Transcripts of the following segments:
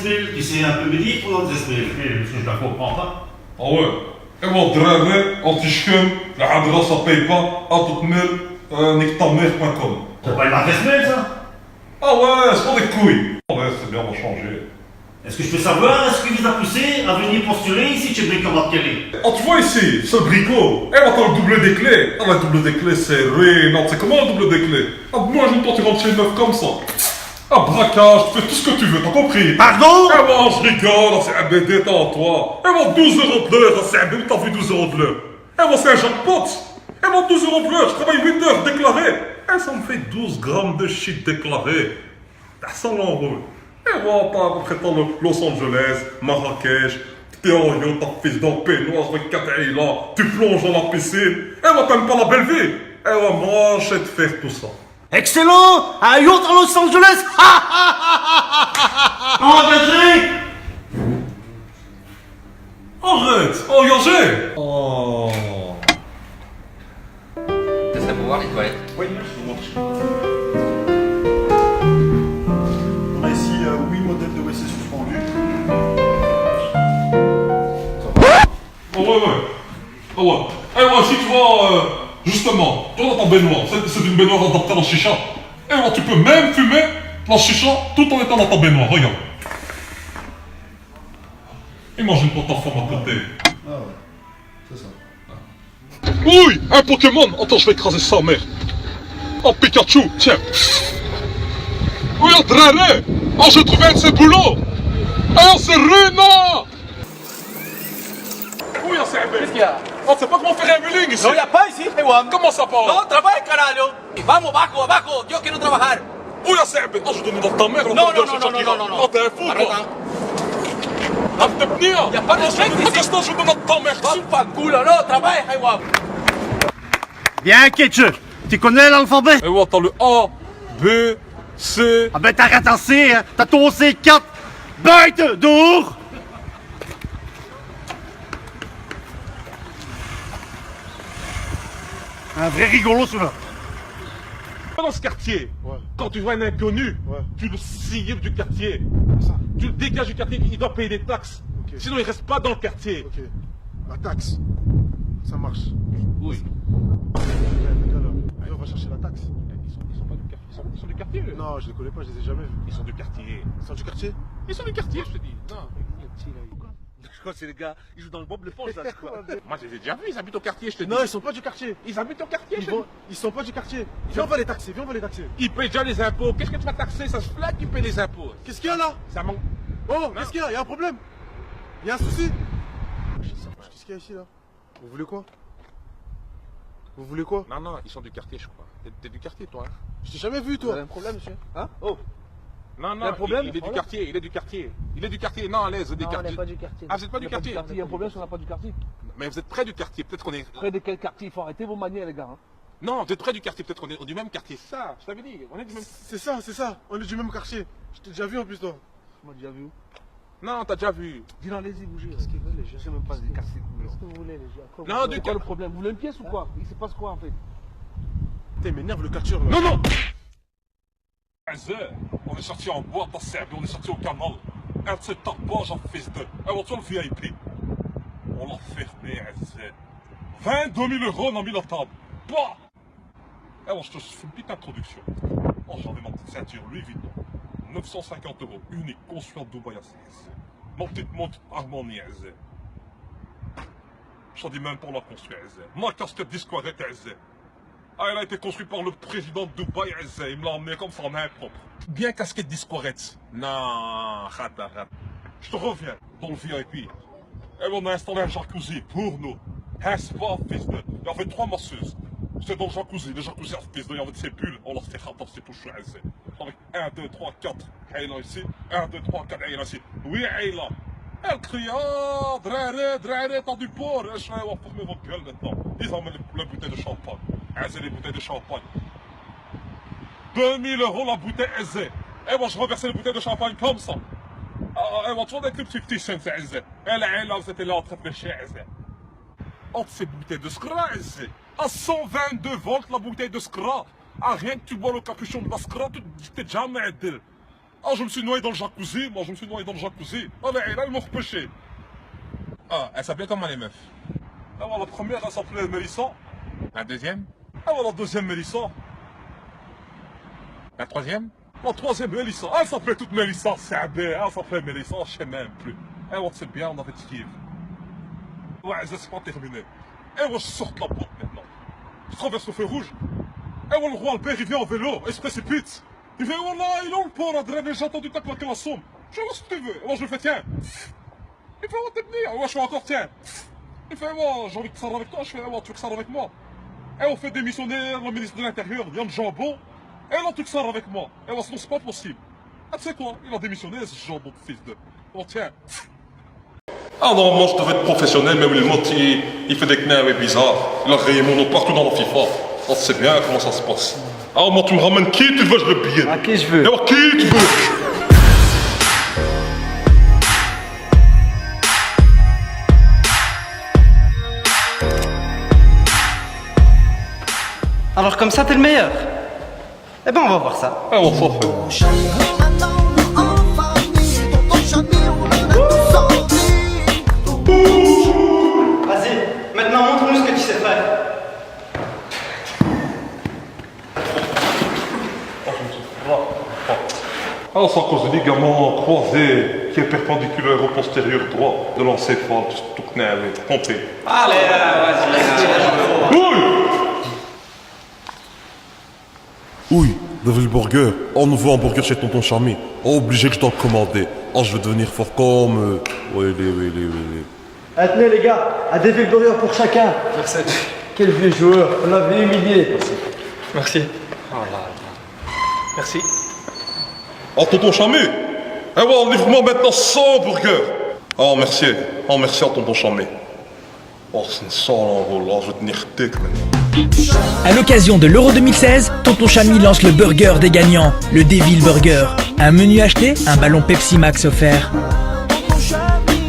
Esmil, qui c'est un peu médic pour notre Esmil. Je la comprends pas. Ah ouais. Et moi, draré, anti-chum, la hadra ça paye pas, à toute mille, niquetamer.com. C'est pas une marque Esmil, ça? Ah ouais, c'est pas des couilles. Ah ouais, c'est bien, on va changer. Est-ce que je peux savoir ce qui vous a poussé à venir postuler ici chez Bricomat Kelly? Ah, tu vois ici, ce bricot, elle va le double des clés. Ah, le double des clés, c'est rien. C'est comment le double des clés? Ah, moi, je ne peux pas rentrer chez une meuf comme ça. Ah, braquage, tu fais tout ce que tu veux, t'as compris? Pardon? Eh ben, je rigole, c'est un BD, toi. Eh ben, 12 € de l'heure, c'est un BD, t'as vu 12 € de l'heure. Eh ben, c'est un jackpot. Eh ben, 12 € de l'heure, je travaille 8 heures, déclaré. Eh, ça me fait 12 grammes de shit déclaré. Ça l'enroule. Et voilà, t'as après t'as Los Angeles, Marrakech, t'es en yacht, t'as fils d'un peignoir avec 4 là, tu plonges dans la piscine. Et moi, t'aimes pas la belle vie. Et ouais, moi, je sais te faire tout ça. Excellent! Un yacht à Los Angeles! Engagé! Arrête, engagé. Oh. Ça serait pour voir les toilettes. Oui, je vous montre. On a ici 8 modèles de WC suspendus. Oh ouais. Oh ouais. Eh ouais, si tu vois, justement, toi dans ta baignoire, c'est une baignoire adaptée à la chicha. Et ouais, tu peux même fumer la chicha tout en étant dans ta baignoire, regarde. Imagine-toi ta femme à côté. Ah ouais, c'est ça. Oui, un Pokémon. Attends, je vais écraser sa mère. Oh, Pikachu, tiens. Oui, un draré. Oh, j'ai trouvé un de ses boulots. Oh, c'est Rena. Oui, c'est un Qu'est-ce qu'il y a? Oh, c'est pas comment faire un wheeling ici. No, ya pa, sí, Juan. Comment ça parle? No, trabaja, carajo. Vamos, bajo, abajo. Yo quiero trabajar. Oui, c'est un Oh, je donne dans ta mère. Non, non, non, non, non, non, non. Oh, t'es un fou, Arrête, toi. hein. Arrête de venir. Y a pas de respect ici. Qu'est-ce que je donne dans ta mère? Va pa' culo, no, trabaja, Juan. Bien, Ketchup! Tu connais l'alphabet? Et ouais, t'as le A, B, C. Ah ben t'arrêtes en C, hein! T'as ton C4! Bête d'our! Un vrai rigolo, celui-là. Dans ce quartier, Ouais. quand tu vois un inconnu, Ouais. tu le signes du quartier. Ça. Tu le dégages du quartier, il doit payer des taxes. Ok. Sinon, il reste pas dans le quartier. Ok. La taxe. Ça marche. Oui. Allez, on va chercher la taxe. Ils sont pas du quartier. Ils sont du quartier, eux. Non, je les connais pas, je les ai jamais vus. Ils sont du quartier. Ils sont du quartier? Ils sont du quartier, je te dis. Non. Je crois que c'est les gars, ils jouent dans le Bob l'éponge, là, quoi. Moi, je les ai déjà vus, ils habitent au quartier, je te dis. Non, ils sont pas du quartier. Ils habitent au quartier, je te dis. Ils sont pas du quartier. Viens, on va les taxer, viens, on va les taxer. Ils payent déjà les impôts. Qu'est-ce que tu vas taxer? Ça se flatte qu'ils payent les impôts. Qu'est-ce qu'il y a là? Ça manque. Oh, qu'est-ce qu'il y a? Il y a un problème? Il y a un souci? Qu'est-ce qu'il y a ici là? Vous voulez quoi? Vous voulez quoi? Non, non, ils sont du quartier, je crois. T'es du quartier, toi, hein? Je t'ai jamais vu Vous avez toi. un problème, monsieur? Hein? Oh. Non, non, un problème? il est du Voilà. quartier, il est du quartier. Il est du quartier, non, allez, vous êtes du Non, on quartier. n'est pas du quartier. Ah, vous êtes pas On du n'est quartier? Il y a un problème si on n'a pas du quartier. Mais vous êtes près du quartier, peut-être qu'on est. Près de quel quartier? Il faut arrêter vos manières, les gars. Hein. Non, vous êtes près du quartier, peut-être qu'on est du même quartier. Ça, je t'avais dit, on est du même. C'est ça, c'est ça. On est du même quartier. Je t'ai déjà vu en plus toi. Tu m'as déjà vu où? Non, t'as déjà vu. Dis-leur, allez-y, bougez. Qu'est-ce qu'ils veulent, les gens? Je sais même pas, des casser les Qu'est-ce que vous voulez, les gens? Non, C'est du quoi car- le problème? Vous voulez une pièce ou quoi? Il se passe quoi, en fait? Putain, il m'énerve le catcheur là. Non, non! On est sorti en boîte à Serbie, on est sorti au canal. Un de ces tapages en fils de. Un voiture le VIP. On l'a fermé, Azé. 22 000 € on a mis la table. Bah! Alors, je te fais une petite introduction. Oh, j'avais ma petite ceinture Louis Vuitton. 950 €, unique, conçue à Dubaï à 16. Ma petite montre Armani, Azé. Je t'en dis même pour la construire, Azé. Ma casquette Discoret, Azé. Ah, elle a été construite par le président de Dubaï, Azé. Il me l'a emmené comme ça en main propre. Bien casquette Discoret. Non, arrête. Je te reviens dans le VIP. Et on a installé un jacuzzi pour nous. Un spa, fils de. Il y avait 3 masseuses. J'étais dans le jacuzzi à fils de. Il y avait de ces bulles. On l'a fait rater, c'est tout chouette. Avec 1, 2, 3, 4. Aïla ici. 1, 2, 3, 4. Aïla ici. Oui, Aïla. Elle crie, oh, draré, t'as du porc. Je vais fermer votre gueule maintenant. Ils amènent la bouteille de champagne. Aizé, les bouteilles de champagne. 2000 € la bouteille Aizé. Et moi, je reversais les bouteilles de champagne comme ça. Et moi, tu vois, des clips 50 cents, Aizé. Et là, vous étiez là en train de pêcher, Aizé. Entre ces bouteilles de Scra, Aizé. À 122 volts, la bouteille de Scra. Ah, rien que tu vois le capuchon de la Scra, tu t'es jamais aidé. Ah, je me suis noyé dans le jacuzzi, moi je me suis noyé dans le jacuzzi. Ah, là, ils m'ont repêché. Ah, elle s'appelait comment les meufs? Ah, voilà, la première, elle s'appelait Mélissa. La deuxième? Ah, voilà, la deuxième, Mélissa. La troisième? La troisième, Mélissa. Elle s'appelait toute Mélissa, c'est bien. Elle s'appelait Mélissa, je sais même plus. Eh, ouais, c'est bien, on a fait ce qu'il veut. Ouais, c'est pas terminé. Eh, ouais, je sors de la boîte maintenant. Je traverse le feu rouge. Eh, ouais, le roi Albert, il vient en vélo, il se précipite. Il fait, oh là, il est où le port, Adrien, j'ai entendu ta claquer la somme. Je vois ce que tu veux. Et moi, je le fais, tiens. Il fait, oh, t'es venu. Ouais, je fais encore, tiens. Il fait, moi, j'ai envie de sortir avec toi. Je fais, ouais, tu veux que ça avec moi? Et on fait démissionner le ministre de l'Intérieur, Yann Jambon. Et là, tu sors avec moi. Et là, sinon, c'est pas possible. Ah, tu sais quoi? Il a démissionné, ce Jambon, fils de. Oh, tiens. Ah non, moi, je devais être professionnel, mais le mot, il fait des knins bizarres. Il a rayé mon nom partout dans la FIFA. On sait bien comment ça se passe. Ah, moi, tu me ramènes qui tu veux, je le billet. Ah, qui je veux? Et alors, qui tu veux? Alors comme ça, t'es le meilleur. Eh ben, on va voir ça. Ah, on s'en fait. Vas-y, maintenant montre-nous ce que tu sais faire. Ah, c'est à cause du ligament croisé qui est perpendiculaire au postérieur droit de l'encéphale, tout knavé, compris. Allez, vas-y. Oui! Oui, Devil Burger. Oh, nouveau hamburger chez Tonton Chami. Oh, obligé que je dois le commander. Oh, je veux devenir fort comme... Oui. Tenez les gars, un Devil Burger pour chacun. Merci. Quel vieux joueur, on l'avait humilié. Merci. Oh là là. Merci. Oh, tonton Chami! Eh ouais, livre-moi maintenant 100 burgers! Oh, merci. Oh, merci à tonton Chami. Oh, c'est une 100 en gros, là, je vais tenir tic maintenant. À l'occasion de l'Euro 2016, Tonton Chami lance le burger des gagnants, le Devil Burger. Un menu acheté, un ballon Pepsi Max offert.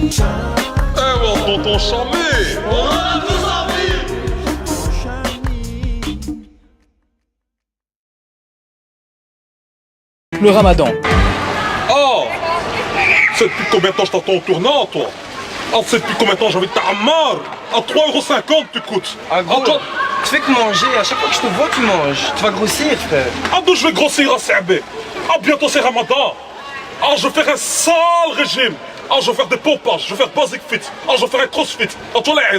Eh ouais, tonton Chami! Le Ramadan. Oh! C'est depuis combien de temps je t'attends au tournant, toi? Oh, c'est depuis combien de temps j'ai envie de t'amar? À 3,50€ tu coûtes! Ah gros, Attends. tu fais que manger, à chaque fois que je te vois tu manges. Tu vas grossir frère. Ah, d'où je vais grossir à Serbé? Ah, bientôt c'est Ramadan! Ah, je vais faire un sale régime! Ah, je vais faire des pompages, je vais faire basic fit! Ah, je vais faire un crossfit! Ah, toi là, elles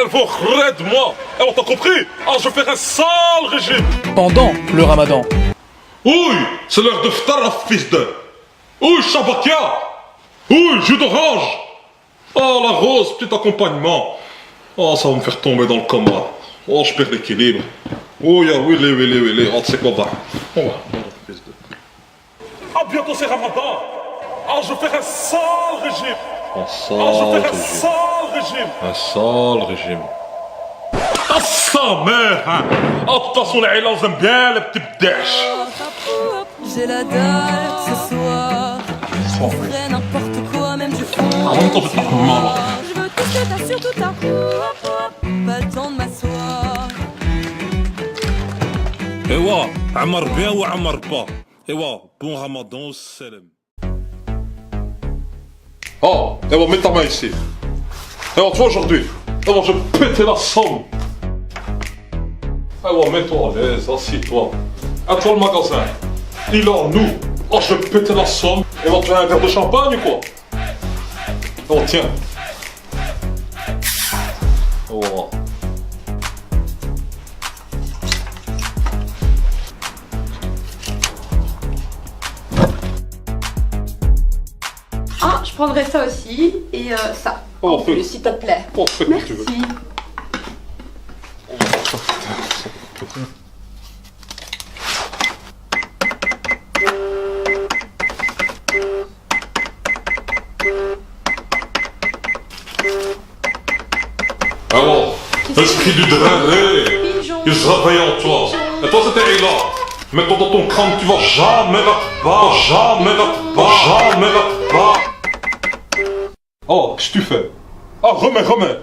vont raide moi! Eh, on t'a compris? Ah, je vais faire un sale régime! Pendant le Ramadan. Oui, c'est l'heure de ftar la fils de. Oui, Shabakia. Oui, jus d'orange. Oh, la rose, petit accompagnement. Oh, ça va me faire tomber dans le coma. Oh, je perds l'équilibre. Oui, oui. Oh, tu sais quoi, va. Oh, fils de. Ah, bientôt c'est Ramadan. Ah, je vais faire un sale régime. Un sale régime. Un sale régime. Ah, sa mère, hein. Ah, de toute façon, les ils aiment bien les petits dèches. J'ai la dalle ce soir. Je ferai n'importe quoi, même du fond. Ah, on t'en fait pas mal. Je veux tout ce que t'as sur tout ta roue. Pas le temps de m'asseoir. ايوا عمر بيان وعمر با ايوا بون رمضان والسلام. Oh, et bon, mets ta main ici. Et bon, toi aujourd'hui, et bon, je vais péter la somme. Et bon, mets-toi à l'aise, assis-toi. À toi le magasin. Il est en nous. Oh, je vais péter la somme. Et bon, tu as un verre de champagne ou quoi? Oh, tiens. Oh. Ah, je prendrai ça aussi et ça. Oh, en plus, s'il te plaît. Oh, fais comme tu veux. Merci. Alors, l'esprit du drain, il se réveille en toi. Et toi, c'était là. Mets-toi dans ton crâne, tu vas jamais là-bas. Jamais là-bas. Jamais là-bas. Oh, qu'est-ce que tu fais? Ah, remets.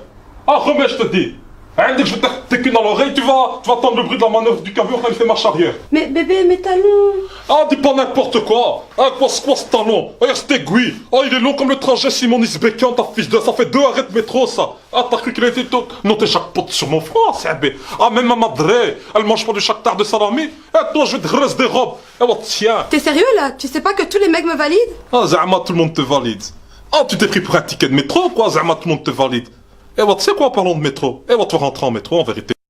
Ah, remets, je te dis. Dès que je vais t'éculer dans l'oreille, tu vas entendre le bruit de la manœuvre du camion quand il fait marche arrière. Mais bébé, mes talons. Ah, dis pas n'importe quoi. Ah, quoi ce talon? Regarde cet aiguille. Oh, il est long comme le trajet Simonis Bécan, ta fils de... Ça fait 2 arrêts de métro, ça. Ah, t'as cru qu'il était tout... Non, t'es chaque pote sur mon front, c'est bé. Ah, même ma madre, elle mange pas du chactar de salami. Eh, toi, je vais te graisser des robes. Eh, oh, tiens. T'es sérieux là? Tu sais pas que tous les mecs me valident? Ah, Zama, tout le monde te valide. Ah, tu t'es pris pour un ticket de métro, quoi, Zama, tout le monde te valide. Eh, tu sais quoi, en parlant de métro? Eh, tu vas rentrer en métro, en vérité.